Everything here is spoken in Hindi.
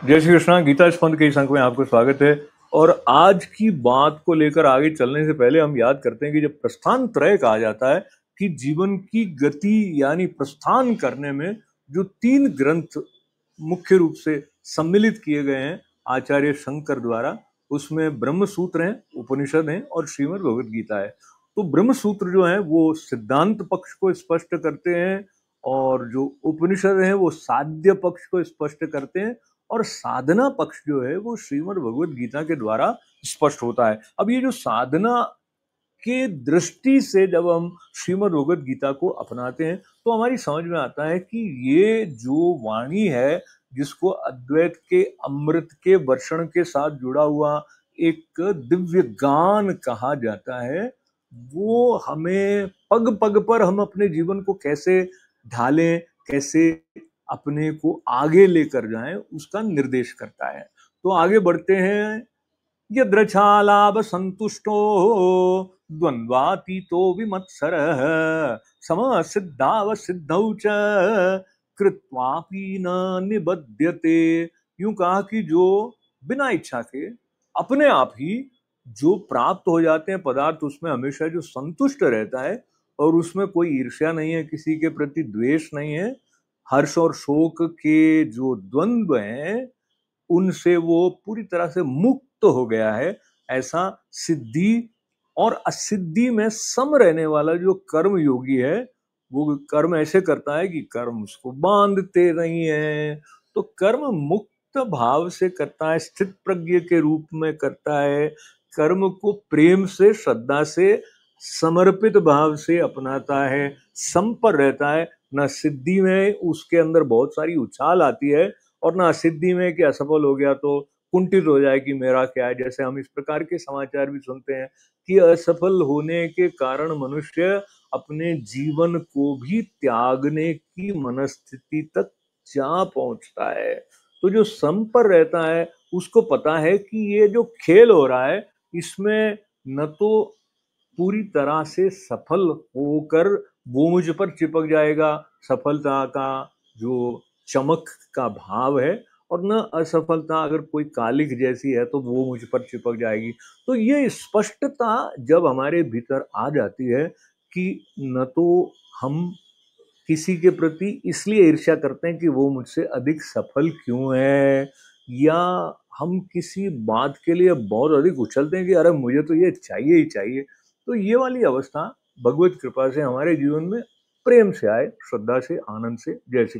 जय श्री कृष्णा। गीता स्पंद के इस अंक में आपको स्वागत है। और आज की बात को लेकर आगे चलने से पहले हम याद करते हैं कि जब प्रस्थान त्रय कहा जाता है कि जीवन की गति यानी प्रस्थान करने में जो 3 ग्रंथ मुख्य रूप से सम्मिलित किए गए हैं आचार्य शंकर द्वारा, उसमें ब्रह्म सूत्र हैं, उपनिषद हैं और श्रीमद् भगवद गीता है। तो ब्रह्म सूत्र जो है वो सिद्धांत पक्ष को स्पष्ट करते हैं और जो उपनिषद हैं वो साध्य पक्ष को स्पष्ट करते हैं और साधना पक्ष जो है वो श्रीमद् भगवद गीता के द्वारा स्पष्ट होता है। अब ये जो साधना के दृष्टि से जब हम श्रीमद् भगवद गीता को अपनाते हैं तो हमारी समझ में आता है कि ये जो वाणी है जिसको अद्वैत के अमृत के वर्षण के साथ जुड़ा हुआ एक दिव्य गान कहा जाता है, वो हमें पग पग पर हम अपने जीवन को कैसे ढालें, कैसे अपने को आगे लेकर जाएं, उसका निर्देश करता है। तो आगे बढ़ते हैं। यद्रच्छालाभ संतुष्टो द्वंद्वातीतो विमत्सरः समसिद्धाव सिद्धौ च कृत्वापि न निबध्यते। यूं कहा कि जो बिना इच्छा के अपने आप ही जो प्राप्त हो जाते हैं पदार्थ, उसमें हमेशा जो संतुष्ट रहता है और उसमें कोई ईर्ष्या नहीं है, किसी के प्रति द्वेष नहीं है, हर्ष और शोक के जो द्वंद्व हैं उनसे वो पूरी तरह से मुक्त हो गया है, ऐसा सिद्धि और असिद्धि में सम रहने वाला जो कर्म योगी है वो कर्म ऐसे करता है कि कर्म उसको बांधते नहीं है। तो कर्म मुक्त भाव से करता है, स्थित प्रज्ञ के रूप में करता है, कर्म को प्रेम से, श्रद्धा से, समर्पित भाव से अपनाता है, संपर रहता है। न सिद्धि में उसके अंदर बहुत सारी उछाल आती है और ना सिद्धि में कि असफल हो गया तो कुंठित हो जाए कि मेरा क्या है। जैसे हम इस प्रकार के समाचार भी सुनते हैं कि असफल होने के कारण मनुष्य अपने जीवन को भी त्यागने की मनस्थिति तक जा पहुंचता है। तो जो संपर रहता है उसको पता है कि ये जो खेल हो रहा है इसमें न तो पूरी तरह से सफल होकर वो मुझ पर चिपक जाएगा, सफलता का जो चमक का भाव है, और न असफलता अगर कोई कालिक जैसी है तो वो मुझ पर चिपक जाएगी। तो ये स्पष्टता जब हमारे भीतर आ जाती है कि न तो हम किसी के प्रति इसलिए ईर्ष्या करते हैं कि वो मुझसे अधिक सफल क्यों है, या हम किसी बात के लिए बहुत अधिक उछलते हैं कि अरे मुझे तो ये चाहिए ही चाहिए। तो ये वाली अवस्था भगवत कृपा से हमारे जीवन में प्रेम से आए, श्रद्धा से, आनंद से। जय श्री